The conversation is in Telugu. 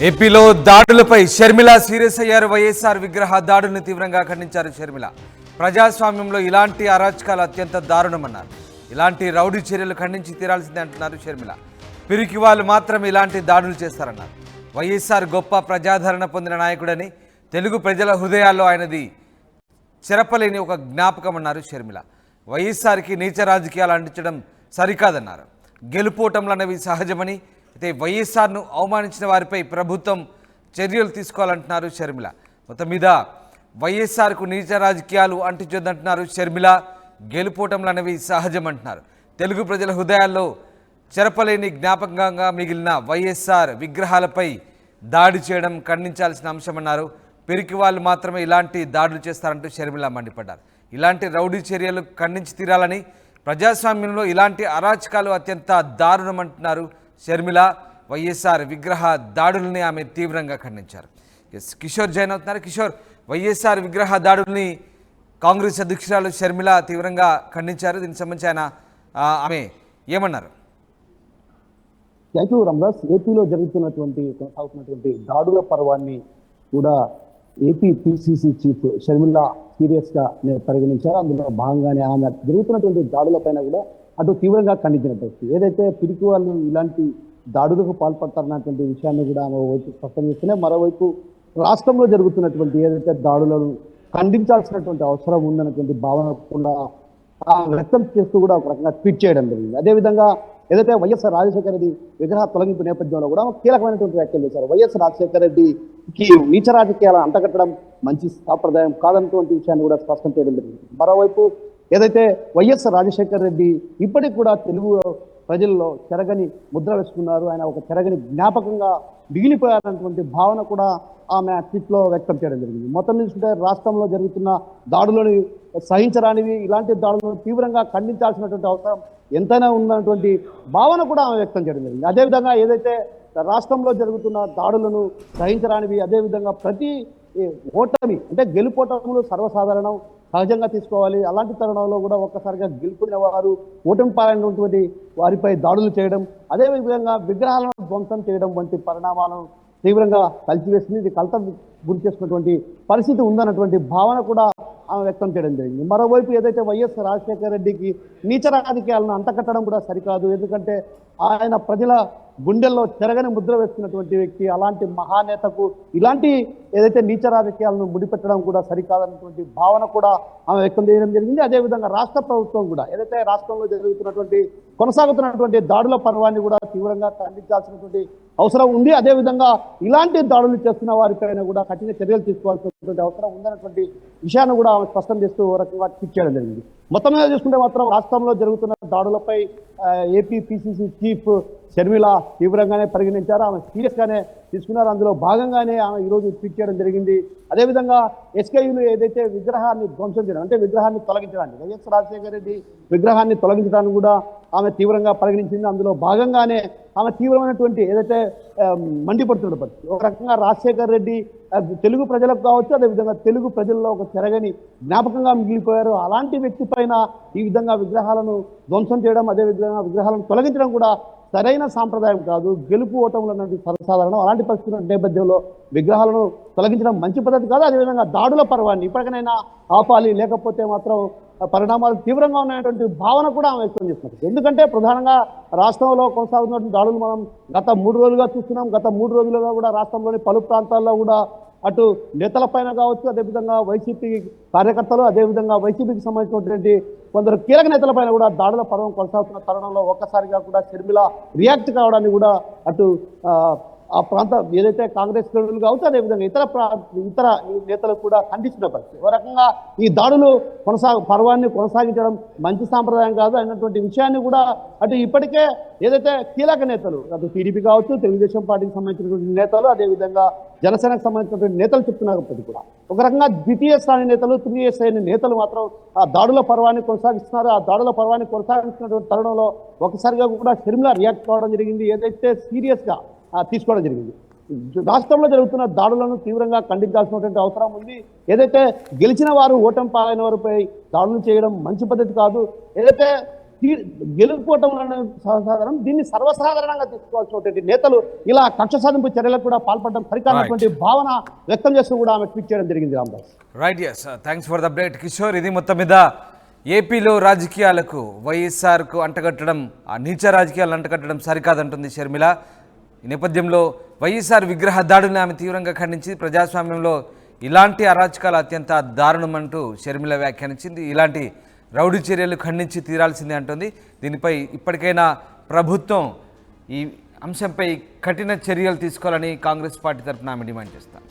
ఏపీలో దాడులపై షర్మిల సీరియస్ అయ్యారు. వైఎస్ఆర్ విగ్రహ దాడులను తీవ్రంగా ఖండించారు షర్మిల. ప్రజాస్వామ్యంలో ఇలాంటి అరాచకాలు అత్యంత దారుణమన్నారు. ఇలాంటి రౌడీ చర్యలు ఖండించి తీరాల్సిందే అంటున్నారు షర్మిల. పిరికి వాళ్ళు మాత్రం ఇలాంటి దాడులు చేస్తారన్నారు. వైఎస్ఆర్ గొప్ప ప్రజాదరణ పొందిన నాయకుడని, తెలుగు ప్రజల హృదయాల్లో ఆయనది చెరపలేని ఒక జ్ఞాపకం అన్నారు షర్మిల. వైఎస్ఆర్కి నీచ రాజకీయాలు అంటించడం సరికాదన్నారు. గెలుపోటంలు అనేవి సహజమని, అయితే వైఎస్ఆర్ను అవమానించిన వారిపై ప్రభుత్వం చర్యలు తీసుకోవాలంటున్నారు షర్మిల. మొత్తం మీద వైఎస్ఆర్కు నీచ రాజకీయాలు అంటించొద్దంటున్నారు షర్మిల. గెలుపోటంలు అనేవి సహజం అంటున్నారు. తెలుగు ప్రజల హృదయాల్లో చెరపలేని జ్ఞాపకంగా మిగిలిన వైఎస్ఆర్ విగ్రహాలపై దాడి చేయడం ఖండించాల్సిన అంశమన్నారు. పిరికి వాళ్ళు మాత్రమే ఇలాంటి దాడులు చేస్తారంటూ షర్మిల మండిపడ్డారు. ఇలాంటి రౌడీ చర్యలు ఖండించి తీరాలని, ప్రజాస్వామ్యంలో ఇలాంటి అరాచకాలు అత్యంత దారుణమంటున్నారు షర్మిల. వైఎస్ఆర్ విగ్రహ దాడుల్ని ఆమె తీవ్రంగా ఖండించారు. కిషోర్ జైన్ అవుతున్నారు. కిషోర్, వైఎస్ఆర్ విగ్రహ దాడుల్ని కాంగ్రెస్ అధ్యక్షురాలు షర్మిల తీవ్రంగా ఖండించారు. దీనికి సంబంధించి ఆమె ఏమన్నారు? Thank you Ramdas. ఏపీలో కొనసాగుతున్నటువంటి దాడుల పర్వాన్ని కూడా ఏపీ పిసిసి చీఫ్ షర్మిల సీరియస్గా పరిగణించారు. అందులో భాగంగానే ఆమె జరుగుతున్నటువంటి దాడులపైన కూడా అటు తీవ్రంగా ఖండించిన పరిస్థితి. ఏదైతే పిరికి వాళ్ళు ఇలాంటి దాడులకు పాల్పడతారన్నటువంటి విషయాన్ని కూడా ఆమె వైపు స్పష్టం చేస్తూనే, మరోవైపు రాష్ట్రంలో జరుగుతున్నటువంటి ఏదైతే దాడులను ఖండించాల్సినటువంటి అవసరం ఉందన్నటువంటి భావన కూడా వ్యక్తం చేస్తూ కూడా ఒక రకంగా ట్వీట్ చేయడం జరిగింది. అదేవిధంగా ఏదైతే వైఎస్ రాజశేఖర రెడ్డి విగ్రహ తొలగింపు నేపథ్యంలో కూడా కీలకమైనటువంటి వ్యాఖ్యలు చేశారు. వైఎస్ రాజశేఖర రెడ్డికి నీచ రాజకీయాలను అంటగట్టడం మంచి సాంప్రదాయం కాదన్నటువంటి విషయాన్ని కూడా స్పష్టం చేయడం జరిగింది. మరోవైపు ఏదైతే వైఎస్ రాజశేఖర రెడ్డి ఇప్పటికి కూడా తెలుగు ప్రజల్లో చెరగని ముద్ర వేసుకున్నారు, ఆయన ఒక చెరగని జ్ఞాపకంగా మిగిలిపోయారన్నటువంటి భావన కూడా ఆమె ట్వీట్లో వ్యక్తం చేయడం జరిగింది. మొత్తం చూసుకుంటే రాష్ట్రంలో జరుగుతున్న దాడులను సహించరానివి, ఇలాంటి దాడులను తీవ్రంగా ఖండించాల్సినటువంటి అవసరం ఎంతైనా ఉందన్నటువంటి భావన కూడా ఆమె వ్యక్తం చేయడం జరిగింది. అదేవిధంగా ఏదైతే రాష్ట్రంలో జరుగుతున్న దాడులను సహించరానివి, అదేవిధంగా ప్రతి ఓటమి అంటే గెలుపోటములు సర్వసాధారణం, సహజంగా తీసుకోవాలి. అలాంటి తరుణంలో కూడా ఒక్కసారిగా గెలుపుకునే వారు ఓటమి పాలైనటువంటి వారిపై దాడులు చేయడం, అదేవిధంగా విగ్రహాలను ధ్వంసం చేయడం వంటి పరిణామాలను తీవ్రంగా కలిసివేసింది. ఇది కలత గురి చేసుకున్నటువంటి పరిస్థితి ఉందన్నటువంటి భావన కూడా ఆమె వ్యక్తం చేయడం జరిగింది. మరోవైపు ఏదైతే వైఎస్ రాజశేఖర రెడ్డికి నీచ రాజకీయాలను అంటకట్టడం కూడా సరికాదు, ఎందుకంటే ఆయన ప్రజల గుండెల్లో చెరగని ముద్ర వేస్తున్నటువంటి వ్యక్తి. అలాంటి మహానేతకు ఇలాంటి ఏదైతే నీచ రాజకీయాలను ముడిపెట్టడం కూడా సరికాదన్నటువంటి భావన కూడా ఆమె వ్యక్తం చేయడం జరిగింది. అదేవిధంగా రాష్ట్ర ప్రభుత్వం కూడా ఏదైతే రాష్ట్రంలో కొనసాగుతున్నటువంటి దాడుల పర్వాన్ని కూడా తీవ్రంగా ఖండించాల్సినటువంటి అవసరం ఉంది. అదేవిధంగా ఇలాంటి దాడులు చేస్తున్న వారిపైన కూడా కఠిన చర్యలు తీసుకోవాల్సినటువంటి అవసరం ఉందన్నటువంటి విషయాన్ని కూడా ఆమె స్పష్టం చేస్తూ ఓ రకంగా ట్వీట్ చేయడం జరిగింది. మొత్తం మీద చూసుకుంటే మాత్రం రాష్ట్రంలో జరుగుతున్న దాడులపై ఏపీ పిసిసి చీఫ్ షర్మిల తీవ్రంగానే పరిగణించారు. ఆమె సీరియస్గానే తీసుకున్నారు. అందులో భాగంగానే ఆమె ఈరోజు ట్వీట్ చేయడం జరిగింది. అదేవిధంగా ఎస్కేయులు ఏదైతే విగ్రహాన్ని ధ్వంసం చేయడం అంటే విగ్రహాన్ని తొలగించడానికి, వైఎస్ రాజశేఖర రెడ్డి విగ్రహాన్ని తొలగించడానికి కూడా ఆమె తీవ్రంగా పరిగణించింది. అందులో భాగంగానే ఆమె తీవ్రమైనటువంటి ఏదైతే మండిపడుతున్న పరిస్థితి. ఒక రకంగా రాజశేఖర రెడ్డి తెలుగు ప్రజలకు కావచ్చు, అదేవిధంగా తెలుగు ప్రజల్లో ఒక చెరగని జ్ఞాపకంగా మిగిలిపోయారు. అలాంటి వ్యక్తి పైన ఈ విధంగా విగ్రహాలను ధ్వంసం చేయడం, అదేవిధంగా విగ్రహాలను తొలగించడం కూడా సరైన సాంప్రదాయం కాదు. గెలుపు ఓటములు అన్నది సర్వసాధారణం. అలాంటి పరిస్థితుల నేపథ్యంలో విగ్రహాలను తొలగించడం మంచి పద్ధతి కాదు. అదేవిధంగా దాడుల పర్వాన్ని ఇప్పటికైనా ఆపాలి, లేకపోతే మాత్రం పరిణామాలు తీవ్రంగా ఉన్నటువంటి భావన కూడా ఆమె వ్యక్తం చేస్తున్నారు. ఎందుకంటే ప్రధానంగా రాష్ట్రంలో కొనసాగుతున్నటువంటి దాడులు మనం గత 3 రోజులుగా చూస్తున్నాం. గత 3 రోజులుగా కూడా రాష్ట్రంలోని పలు ప్రాంతాల్లో కూడా అటు నేతలపైన కావచ్చు, అదేవిధంగా వైసీపీ కార్యకర్తలు, అదేవిధంగా వైసీపీకి సంబంధించినటువంటి కొందరు కీలక నేతలపైన కూడా దాడుల పర్వం కొనసాగుతున్న తరుణంలో ఒక్కసారిగా కూడా షర్మిల రియాక్ట్ కావడాన్ని కూడా అటు ఆ ప్రాంత ఏదైతే కాంగ్రెస్ శ్రేణులు కావచ్చు, అదేవిధంగా ఇతర నేతలు కూడా ఖండించిన పరిస్థితి. ఒక రకంగా ఈ దాడులు పర్వాన్ని కొనసాగించడం మంచి సాంప్రదాయం కాదు అన్నటువంటి విషయాన్ని కూడా అటు ఇప్పటికే ఏదైతే కీలక నేతలు అటు టీడీపీ కావచ్చు, తెలుగుదేశం పార్టీకి సంబంధించినటువంటి నేతలు, అదేవిధంగా జనసేనకు సంబంధించినటువంటి నేతలు చెప్తున్నప్పటికీ కూడా ఒక రకంగా ద్వితీయ శ్రేణి నేతలు, తృతీయ శ్రేణి నేతలు మాత్రం ఆ దాడుల పర్వాన్ని కొనసాగిస్తున్నారు. ఆ దాడుల పర్వాన్ని కొనసాగిస్తున్నటువంటి తరుణంలో ఒకసారిగా కూడా షర్మిల రియాక్ట్ కావడం జరిగింది. ఏదైతే సీరియస్గా తీసుకోవడం జరిగింది. రాష్ట్రంలో జరుగుతున్న దాడులను తీవ్రంగా ఖండించాల్సినటువంటి అవసరం ఉంది. ఏదైతే గెలిచిన వారు ఓటమి పాలైన వారిపై దాడులు చేయడం మంచి పద్ధతి కాదు. ఏదైతే గెలుపుకోవటం అనేది సర్వసాధారణం. దీన్ని సర్వసాధారణంగా తీసుకోవాల్సినటువంటి నేతలు ఇలా కక్ష సాధింపు చర్యలకు కూడా పాల్పడడం సరికానటువంటి భావన వ్యక్తం చేస్తూ కూడా ఆమె ట్వీట్ చేయడం జరిగింది. Ramdas right, yes, thanks for the update Kishore. ఇది మొత్తం మీద ఏపీలో రాజకీయాలకు వైఎస్ఆర్కు అంటగట్టడం, ఆ నీచ రాజకీయాలను అంటగట్టడం సరికాదంటుంది షర్మిల. ఈ నేపథ్యంలో వైఎస్ఆర్ విగ్రహ దాడుని ఆమె తీవ్రంగా ఖండించి ప్రజాస్వామ్యంలో ఇలాంటి అరాచకాలు అత్యంత దారుణమంటూ షర్మిల వ్యాఖ్యానించింది. ఇలాంటి రౌడీ చర్యలు ఖండించి తీరాల్సిందే అంటుంది. దీనిపై ఇప్పటికైనా ప్రభుత్వం ఈ అంశంపై కఠిన చర్యలు తీసుకోవాలని కాంగ్రెస్ పార్టీ తరఫున ఆమె డిమాండ్ చేస్తారు.